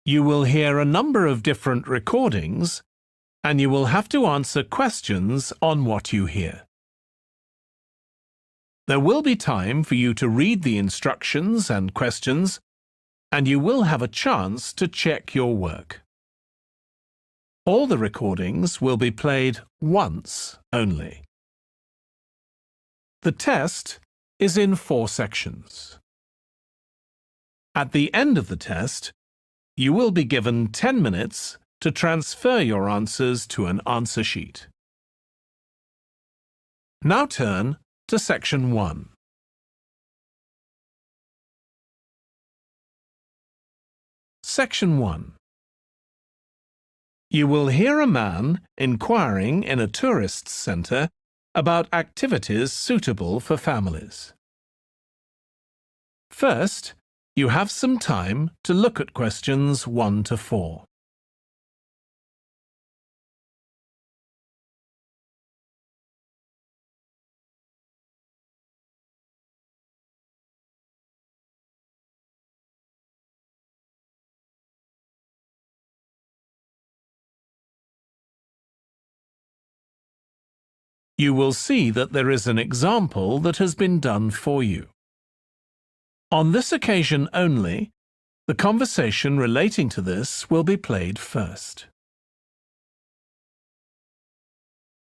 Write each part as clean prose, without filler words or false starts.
You will hear a number of different recordings, and you will have to answer questions on what you hear. There will be time for you to read the instructions and questions, and you will have a chance to check your work. All the recordings will be played once only. The test is in 4 sections. At the end of the test, you will be given 10 minutes to transfer your answers to an answer sheet. Now turn to Section 1. Section 1. You will hear a man inquiring in a tourist centre about activities suitable for families. First, you have some time to look at questions 1 to 4. You will see that there is an example that has been done for you. On this occasion only, the conversation relating to this will be played first.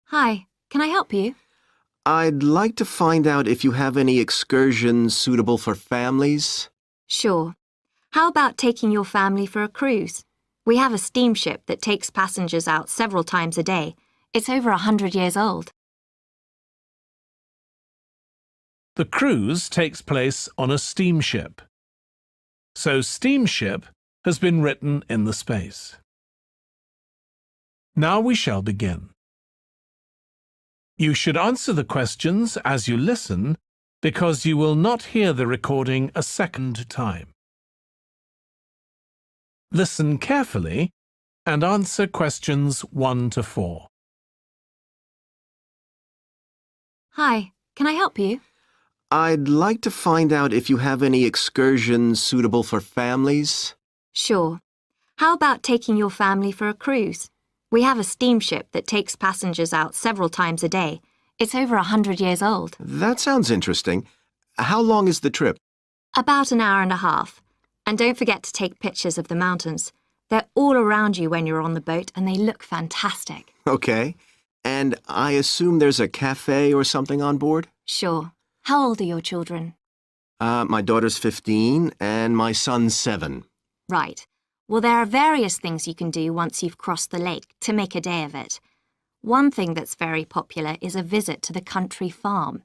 Hi, can I help you? I'd like to find out if you have any excursions suitable for families. Sure. How about taking your family for a cruise? We have a steamship that takes passengers out several times a day. It's over 100 years old. The cruise takes place on a steamship. So steamship has been written in the space. Now we shall begin. You should answer the questions as you listen because you will not hear the recording a second time. Listen carefully and answer questions 1 to 4. Hi, can I help you? I'd like to find out if you have any excursions suitable for families. Sure. How about taking your family for a cruise? We have a steamship that takes passengers out several times a day. It's over 100 years old. That sounds interesting. How long is the trip? About an hour and a half. And don't forget to take pictures of the mountains. They're all around you when you're on the boat and they look fantastic. Okay. And I assume there's a cafe or something on board? Sure. How old are your children? My daughter's 15 and my son's 7. Right. Well, there are various things you can do once you've crossed the lake to make a day of it. One thing that's very popular is a visit to the country farm.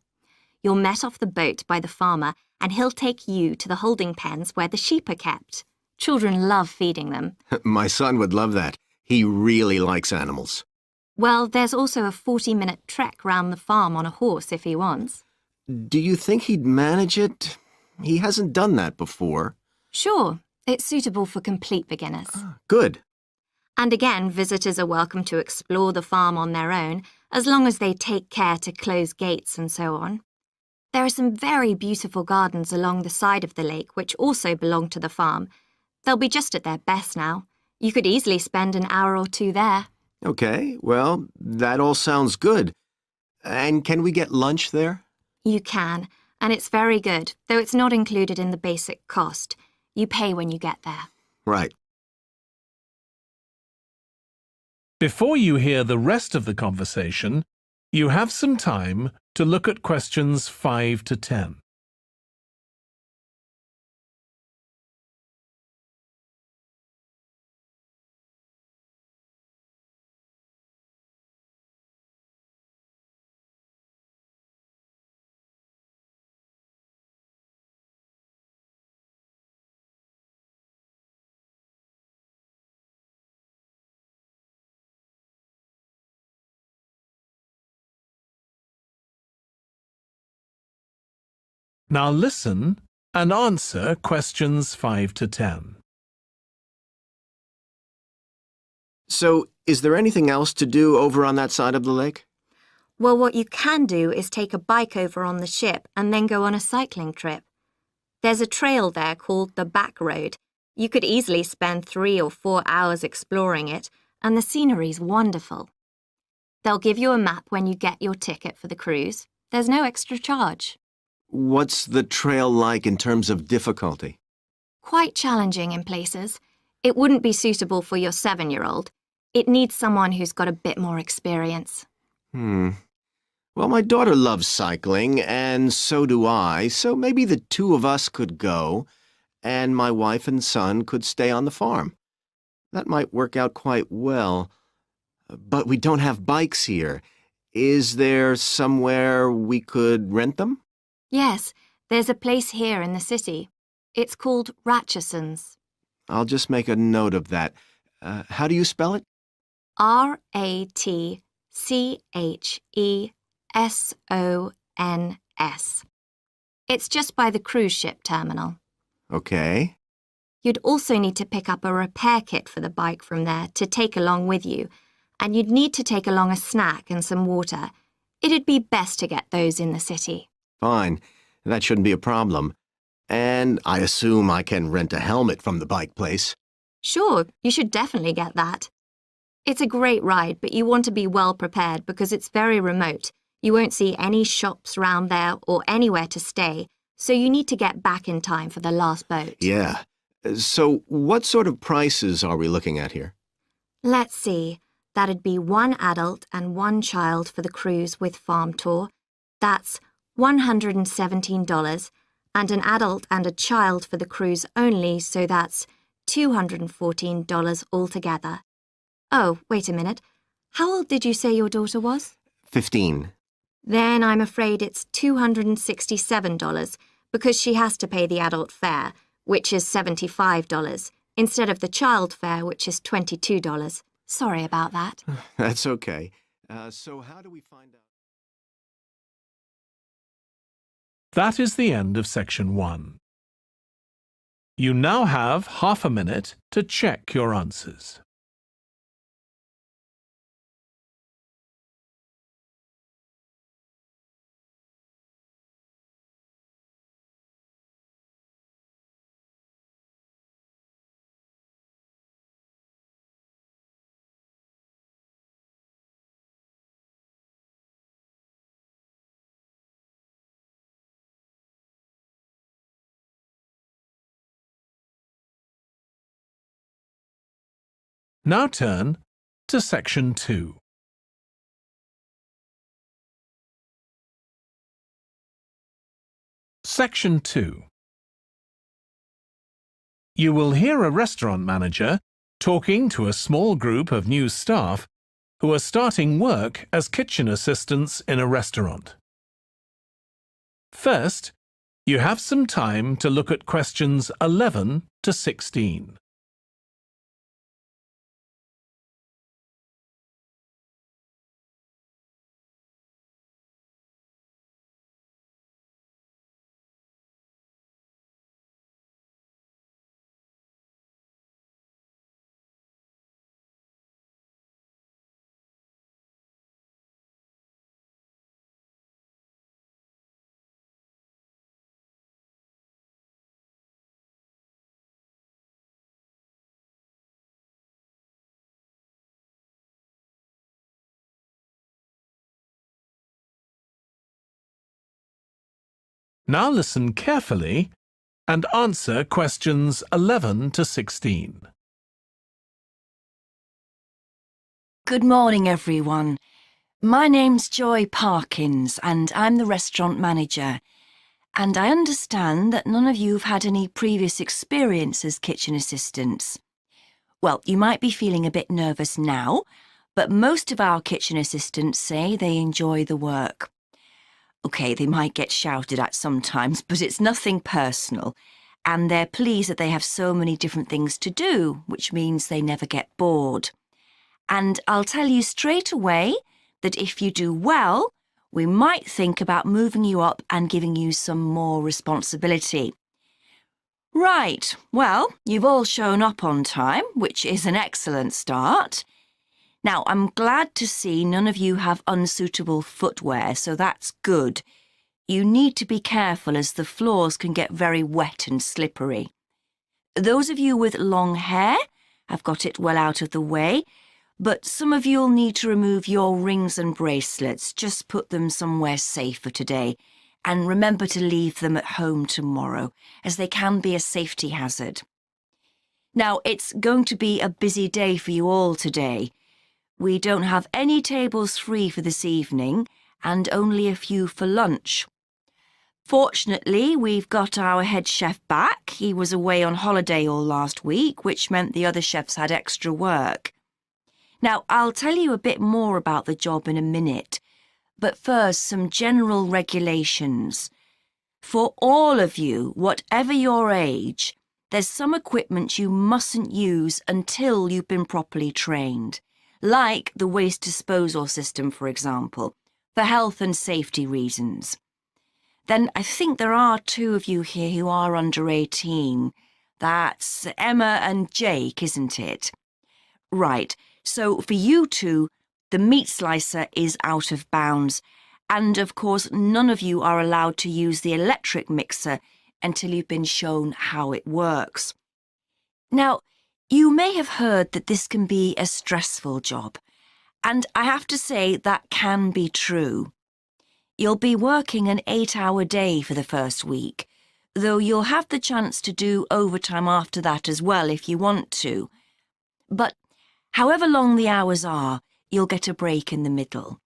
You're met off the boat by the farmer and he'll take you to the holding pens where the sheep are kept. Children love feeding them. My son would love that. He really likes animals. Well, there's also a 40-minute trek round the farm on a horse if he wants. Do you think he'd manage it? He hasn't done that before. Sure. It's suitable for complete beginners. Good. And again, visitors are welcome to explore the farm on their own, as long as they take care to close gates and so on. There are some very beautiful gardens along the side of the lake which also belong to the farm. They'll be just at their best now. You could easily spend an hour or 2 there. Okay, well, that all sounds good. And can we get lunch there? You can, and it's very good, though it's not included in the basic cost. You pay when you get there. Right. Before you hear the rest of the conversation, you have some time to look at questions 5 to 10. Now listen and answer questions 5 to 10. So, is there anything else to do over on that side of the lake? Well, what you can do is take a bike over on the ship and then go on a cycling trip. There's a trail there called the Back Road, You could easily spend 3 or 4 hours exploring it, and the scenery's wonderful. They'll give you a map when you get your ticket for the cruise. There's no extra charge. What's the trail like in terms of difficulty? Quite challenging in places. It wouldn't be suitable for your 7-year-old. It needs someone who's got a bit more experience. Well, my daughter loves cycling, and so do I, so maybe the two of us could go, and my wife and son could stay on the farm. That might work out quite well. But we don't have bikes here. Is there somewhere we could rent them? Yes, there's a place here in the city. It's called Ratcheson's. I'll just make a note of that. How do you spell it? Ratchesons. It's just by the cruise ship terminal. Okay. You'd also need to pick up a repair kit for the bike from there to take along with you, and you'd need to take along a snack and some water. It'd be best to get those in the city. Fine. That shouldn't be a problem. And I assume I can rent a helmet from the bike place. Sure, you should definitely get that. It's a great ride, but you want to be well prepared because it's very remote. You won't see any shops round there or anywhere to stay, so you need to get back in time for the last boat. Yeah. So what sort of prices are we looking at here? Let's see. That'd be 1 adult and 1 child for the cruise with farm tour. That's $117, and an adult and a child for the cruise only, so that's $214 altogether. Oh, wait a minute. How old did you say your daughter was? 15. Then I'm afraid it's $267 because she has to pay the adult fare, which is $75, instead of the child fare, which is $22. Sorry about that. That's okay. So how do we find out? That is the end of section 1. You now have half a minute to check your answers. Now turn to section 2. Section 2. You will hear a restaurant manager talking to a small group of new staff who are starting work as kitchen assistants in a restaurant. First, you have some time to look at questions 11 to 16. Now listen carefully and answer questions 11 to 16. Good morning, everyone. My name's Joy Parkins, and I'm the restaurant manager. And I understand that none of you have had any previous experience as kitchen assistants. Well, you might be feeling a bit nervous now, but most of our kitchen assistants say they enjoy the work. OK, they might get shouted at sometimes, but it's nothing personal. And they're pleased that they have so many different things to do, which means they never get bored. And I'll tell you straight away that if you do well, we might think about moving you up and giving you some more responsibility. Right, well, you've all shown up on time, which is an excellent start. Now, I'm glad to see none of you have unsuitable footwear, so that's good. You need to be careful as the floors can get very wet and slippery. Those of you with long hair have got it well out of the way, but some of you'll need to remove your rings and bracelets. Just put them somewhere safe for today, and remember to leave them at home tomorrow, as they can be a safety hazard. Now, it's going to be a busy day for you all today. We don't have any tables free for this evening, and only a few for lunch. Fortunately, we've got our head chef back. He was away on holiday all last week, which meant the other chefs had extra work. Now, I'll tell you a bit more about the job in a minute, but first, some general regulations. For all of you, whatever your age, there's some equipment you mustn't use until you've been properly trained, like the waste disposal system, for example, for health and safety reasons. Then I think there are 2 of you here who are under 18. That's Emma and Jake, isn't it? Right, so for you 2, the meat slicer is out of bounds, and of course none of you are allowed to use the electric mixer until you've been shown how it works. Now, you may have heard that this can be a stressful job, and I have to say that can be true. You'll be working an 8-hour day for the first week, though you'll have the chance to do overtime after that as well if you want to. But however long the hours are, you'll get a break in the middle.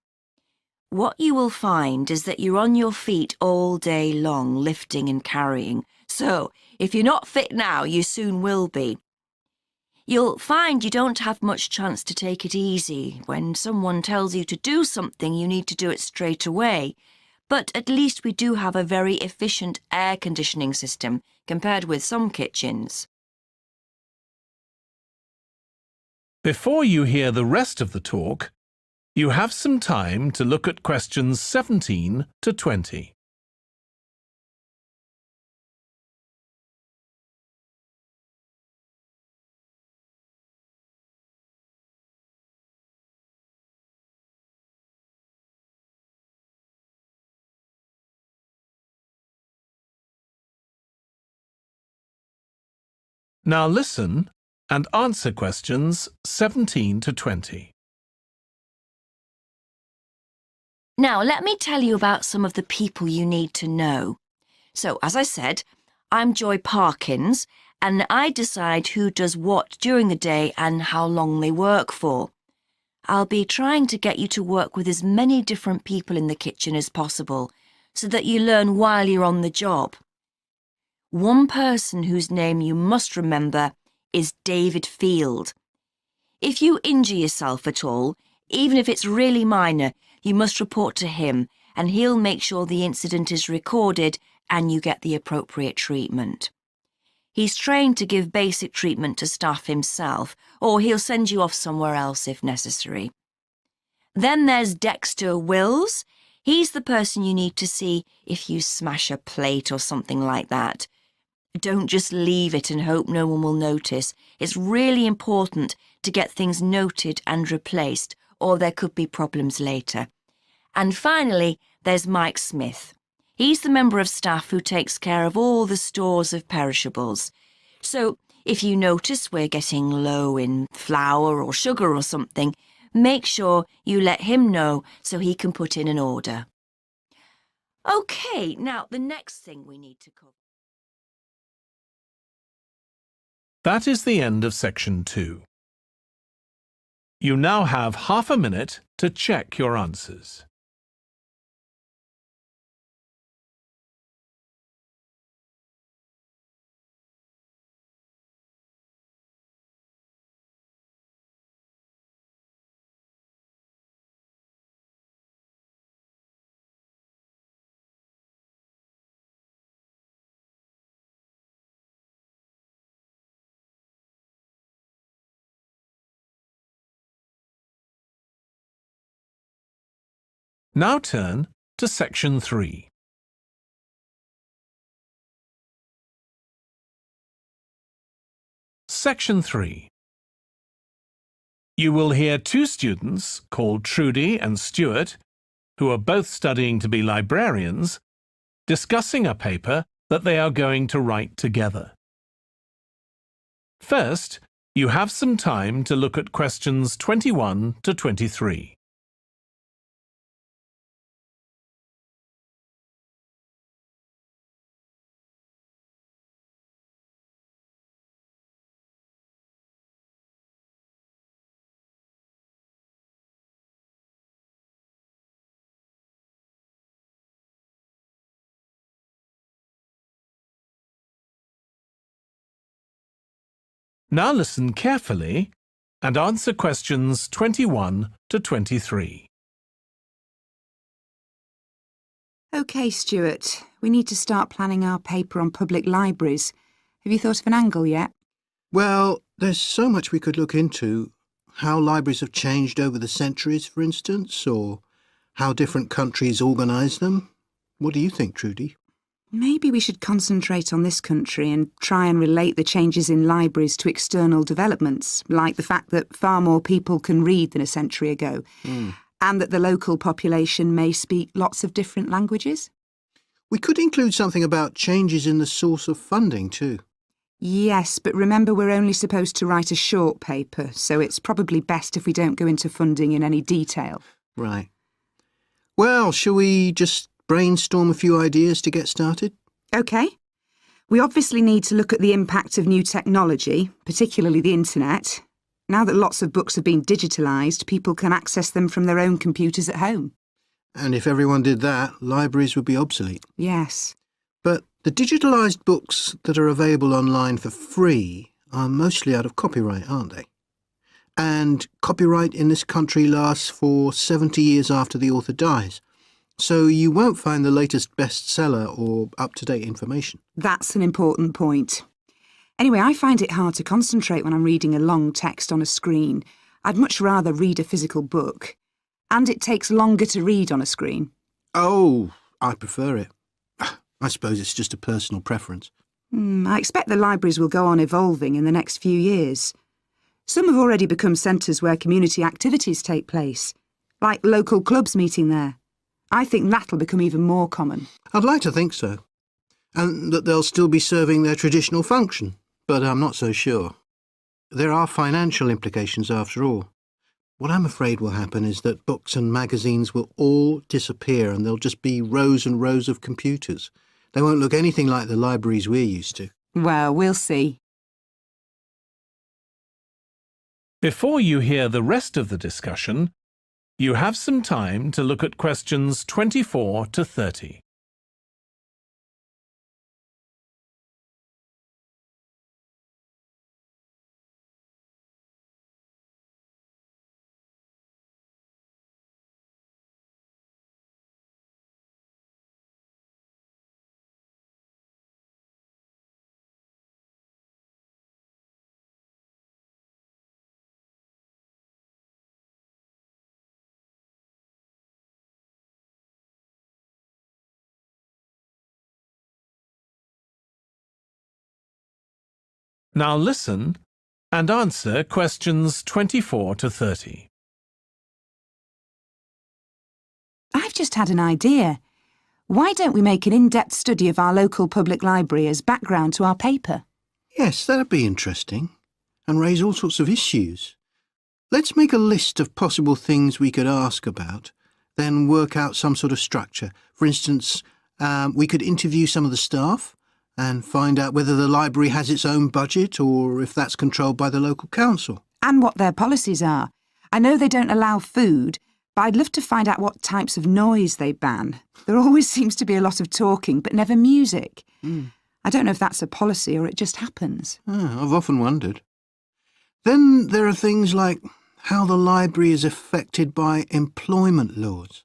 What you will find is that you're on your feet all day long, lifting and carrying, so if you're not fit now, you soon will be. You'll find you don't have much chance to take it easy. When someone tells you to do something, you need to do it straight away. But at least we do have a very efficient air conditioning system compared with some kitchens. Before you hear the rest of the talk, you have some time to look at questions 17 to 20. Now listen and answer questions 17 to 20. Now, let me tell you about some of the people you need to know. So, as I said, I'm Joy Parkins, and I decide who does what during the day and how long they work for. I'll be trying to get you to work with as many different people in the kitchen as possible, so that you learn while you're on the job. One person whose name you must remember is David Field. If you injure yourself at all, even if it's really minor, you must report to him, and he'll make sure the incident is recorded and you get the appropriate treatment. He's trained to give basic treatment to staff himself, or he'll send you off somewhere else if necessary. Then there's Dexter Wills. He's the person you need to see if you smash a plate or something like that. Don't just leave it and hope no one will notice. It's really important to get things noted and replaced, or there could be problems later. And finally, there's Mike Smith. He's the member of staff who takes care of all the stores of perishables. So, if you notice we're getting low in flour or sugar or something, make sure you let him know so he can put in an order. OK, now the next thing we need to cover. That is the end of section 2. You now have half a minute to check your answers. Now turn to section 3. Section 3. You will hear 2 students called Trudy and Stuart, who are both studying to be librarians, discussing a paper that they are going to write together. First, you have some time to look at questions 21 to 23. Now listen carefully and answer questions 21 to 23. OK, Stuart, we need to start planning our paper on public libraries. Have you thought of an angle yet? Well, there's so much we could look into. How libraries have changed over the centuries, for instance, or how different countries organise them. What do you think, Trudy? Maybe we should concentrate on this country and try and relate the changes in libraries to external developments, like the fact that far more people can read than a century ago, and that the local population may speak lots of different languages. We could include something about changes in the source of funding too. Yes, but remember we're only supposed to write a short paper, so it's probably best if we don't go into funding in any detail. Right. Well, shall we just brainstorm a few ideas to get started? OK. We obviously need to look at the impact of new technology, particularly the internet. Now that lots of books have been digitalised, people can access them from their own computers at home. And if everyone did that, libraries would be obsolete. Yes. But the digitalised books that are available online for free are mostly out of copyright, aren't they? And copyright in this country lasts for 70 years after the author dies. So you won't find the latest bestseller or up-to-date information. That's an important point. Anyway, I find it hard to concentrate when I'm reading a long text on a screen. I'd much rather read a physical book. And it takes longer to read on a screen. Oh, I prefer it. I suppose it's just a personal preference. I expect the libraries will go on evolving in the next few years. Some have already become centres where community activities take place, like local clubs meeting there. I think that'll become even more common. I'd like to think so. And that they'll still be serving their traditional function, but I'm not so sure. There are financial implications after all. What I'm afraid will happen is that books and magazines will all disappear and there'll just be rows and rows of computers. They won't look anything like the libraries we're used to. Well, we'll see. Before you hear the rest of the discussion, you have some time to look at questions 24 to 30. Now listen and answer questions 24 to 30. I've just had an idea. Why don't we make an in-depth study of our local public library as background to our paper? Yes, that'd be interesting. And raise all sorts of issues. Let's make a list of possible things we could ask about, then work out some sort of structure. For instance, we could interview some of the staff and find out whether the library has its own budget or if that's controlled by the local council. And what their policies are. I know they don't allow food, but I'd love to find out what types of noise they ban. There always seems to be a lot of talking, but never music. I don't know if that's a policy or it just happens. I've often wondered. Then there are things like how the library is affected by employment laws.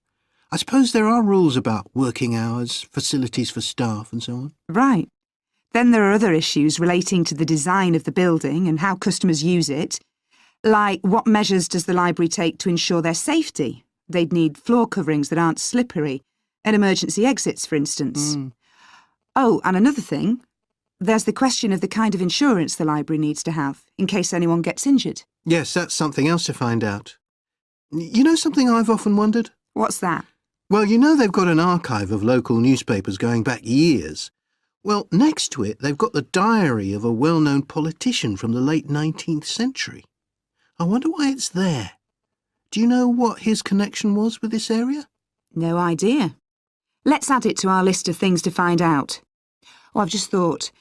I suppose there are rules about working hours, facilities for staff and so on. Right. Then there are other issues relating to the design of the building and how customers use it, like what measures does the library take to ensure their safety? They'd need floor coverings that aren't slippery, and emergency exits, for instance. Oh, and another thing, there's the question of the kind of insurance the library needs to have, in case anyone gets injured. Yes, that's something else to find out. You know something I've often wondered? What's that? Well, you know they've got an archive of local newspapers going back years. Well, next to it, they've got the diary of a well-known politician from the late 19th century. I wonder why it's there. Do you know what his connection was with this area? No idea. Let's add it to our list of things to find out. Oh, I've just thought.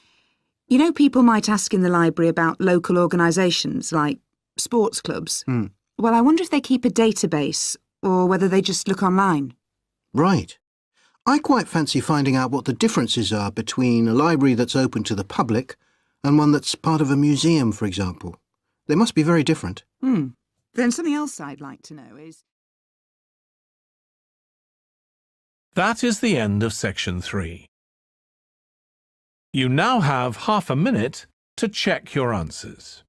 You know, people might ask in the library about local organisations, like sports clubs. Well, I wonder if they keep a database, or whether they just look online. Right. I quite fancy finding out what the differences are between a library that's open to the public and one that's part of a museum, for example. They must be very different. Then something else I'd like to know is... That is the end of section 3. You now have half a minute to check your answers.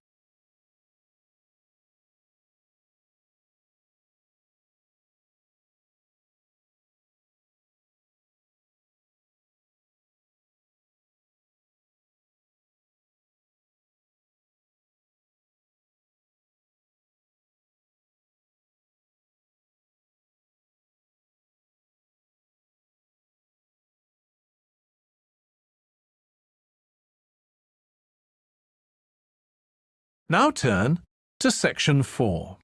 Now turn to section 4.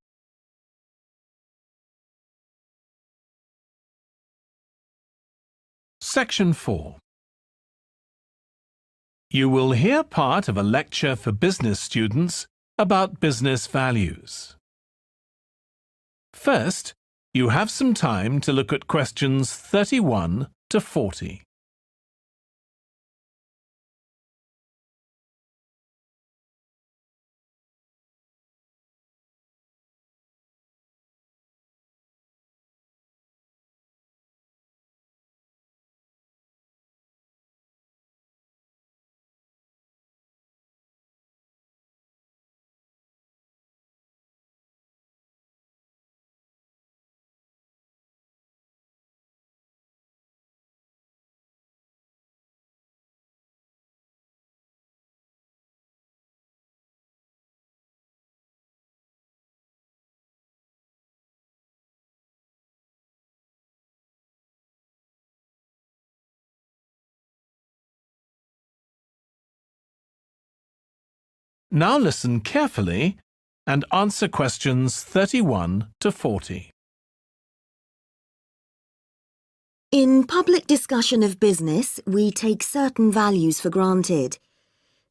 Section 4. You will hear part of a lecture for business students about business values. First, you have some time to look at questions 31 to 40. Now listen carefully and answer questions 31 to 40. In public discussion of business, we take certain values for granted.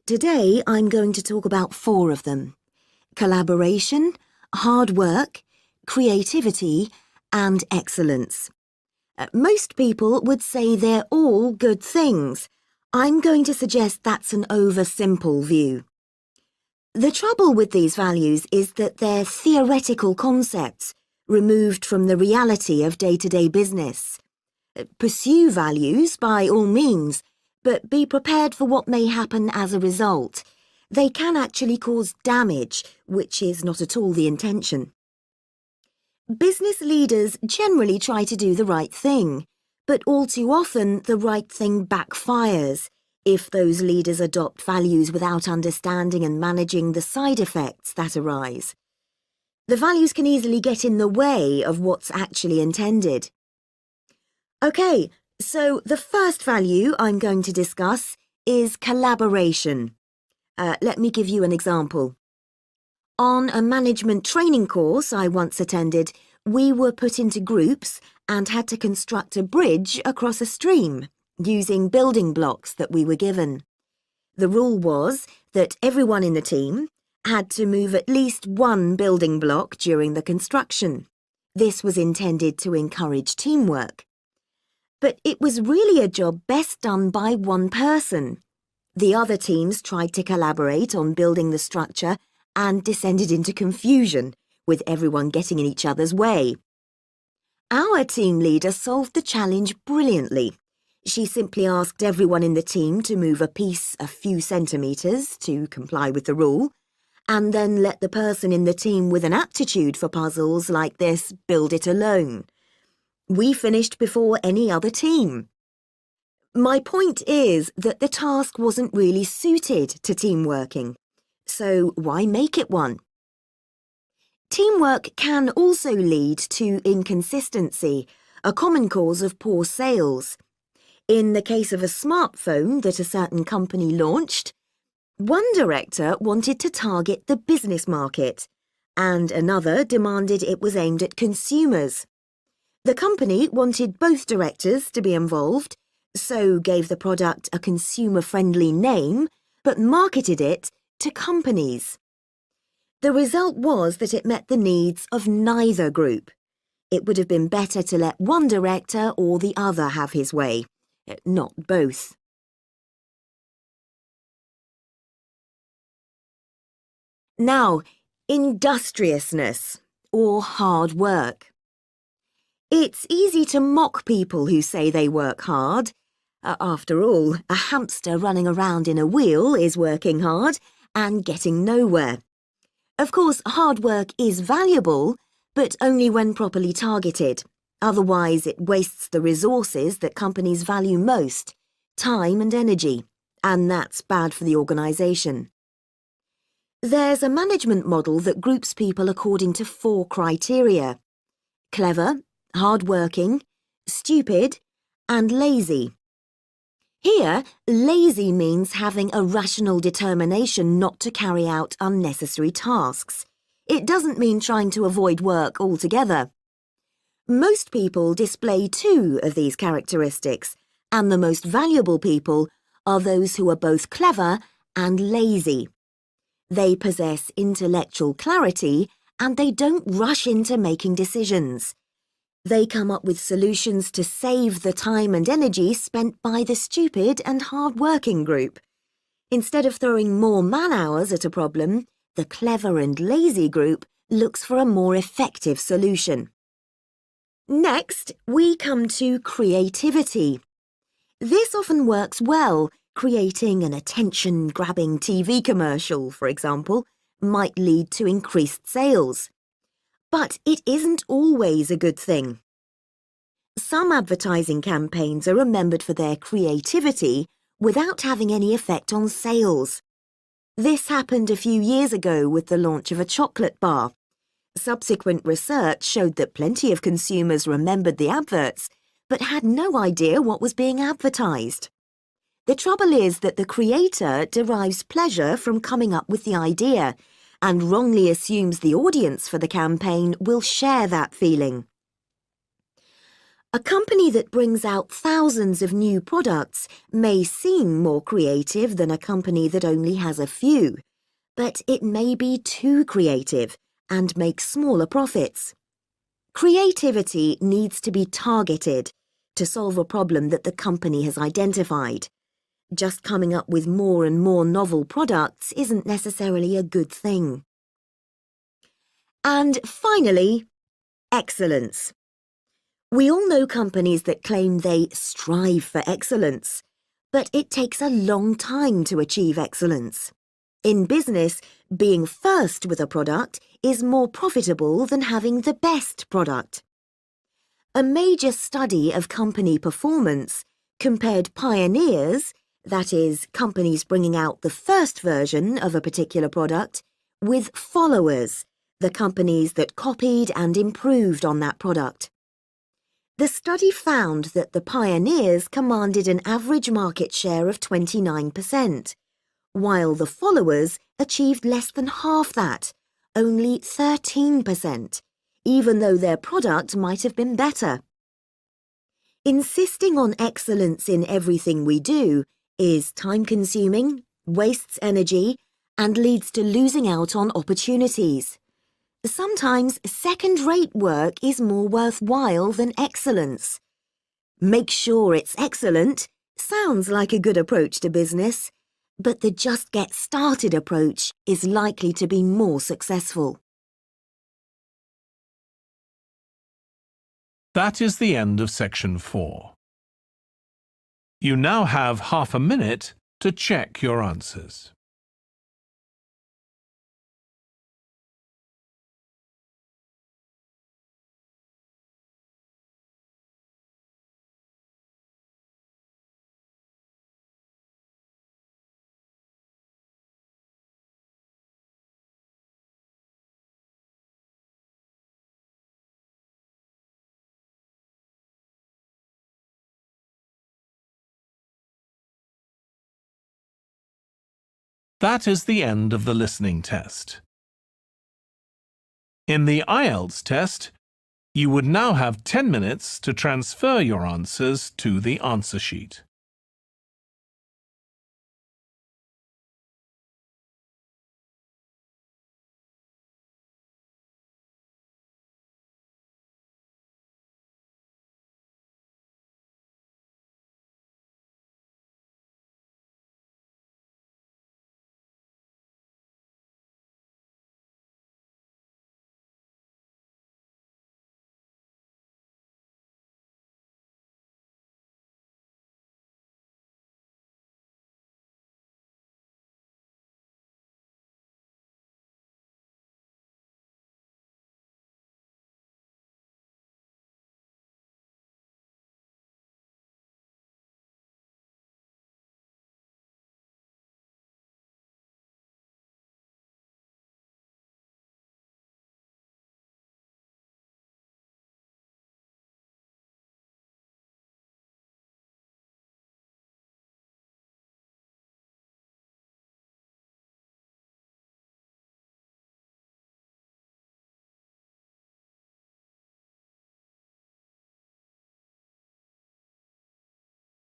Today, I'm going to talk about 4 of them: collaboration, hard work, creativity, and excellence. Most people would say they're all good things. I'm going to suggest that's an oversimple view. The trouble with these values is that they're theoretical concepts, removed from the reality of day-to-day business. Pursue values by all means, but be prepared for what may happen as a result. They can actually cause damage, which is not at all the intention. Business leaders generally try to do the right thing, but all too often the right thing backfires if those leaders adopt values without understanding and managing the side effects that arise. The values can easily get in the way of what's actually intended. Okay, so the first value I'm going to discuss is collaboration. Let me give you an example. On a management training course I once attended, we were put into groups and had to construct a bridge across a stream, using building blocks that we were given. The rule was that everyone in the team had to move at least one building block during the construction. This was intended to encourage teamwork. But it was really a job best done by one person. The other teams tried to collaborate on building the structure and descended into confusion, with everyone getting in each other's way. Our team leader solved the challenge brilliantly. She simply asked everyone in the team to move a piece a few centimetres to comply with the rule, and then let the person in the team with an aptitude for puzzles like this build it alone. We finished before any other team. My point is that the task wasn't really suited to team working, so why make it one? Teamwork can also lead to inconsistency, a common cause of poor sales. In the case of a smartphone that a certain company launched, one director wanted to target the business market, and another demanded it was aimed at consumers. The company wanted both directors to be involved, so gave the product a consumer-friendly name, but marketed it to companies. The result was that it met the needs of neither group. It would have been better to let one director or the other have his way, not both. Now, industriousness, or hard work. It's easy to mock people who say they work hard. After all, a hamster running around in a wheel is working hard and getting nowhere. Of course, hard work is valuable, but only when properly targeted. Otherwise, it wastes the resources that companies value most, time and energy, and that's bad for the organisation. There's a management model that groups people according to 4 criteria: clever, hard-working, stupid, and lazy. Here, lazy means having a rational determination not to carry out unnecessary tasks. It doesn't mean trying to avoid work altogether. Most people display 2 of these characteristics, and the most valuable people are those who are both clever and lazy. They possess intellectual clarity and they don't rush into making decisions. They come up with solutions to save the time and energy spent by the stupid and hard-working group. Instead of throwing more man-hours at a problem, the clever and lazy group looks for a more effective solution. Next, we come to creativity. This often works well. Creating an attention-grabbing TV commercial, for example, might lead to increased sales. But it isn't always a good thing. Some advertising campaigns are remembered for their creativity without having any effect on sales. This happened a few years ago with the launch of a chocolate bar. Subsequent research showed that plenty of consumers remembered the adverts, but had no idea what was being advertised. The trouble is that the creator derives pleasure from coming up with the idea and wrongly assumes the audience for the campaign will share that feeling. A company that brings out thousands of new products may seem more creative than a company that only has a few, but it may be too creative and make smaller profits. Creativity needs to be targeted to solve a problem that the company has identified. Just coming up with more and more novel products isn't necessarily a good thing. And finally, excellence. We all know companies that claim they strive for excellence, but it takes a long time to achieve excellence. In business, being first with a product is more profitable than having the best product. A major study of company performance compared pioneers, that is, companies bringing out the first version of a particular product, with followers, the companies that copied and improved on that product. The study found that the pioneers commanded an average market share of 29%, while the followers achieved less than half that, only 13%, even though their product might have been better. Insisting on excellence in everything we do is time-consuming, wastes energy, and leads to losing out on opportunities. Sometimes second-rate work is more worthwhile than excellence. Make sure it's excellent sounds like a good approach to business, but the just get started approach is likely to be more successful. That is the end of section 4. You now have half a minute to check your answers. That is the end of the listening test. In the IELTS test, you would now have 10 minutes to transfer your answers to the answer sheet.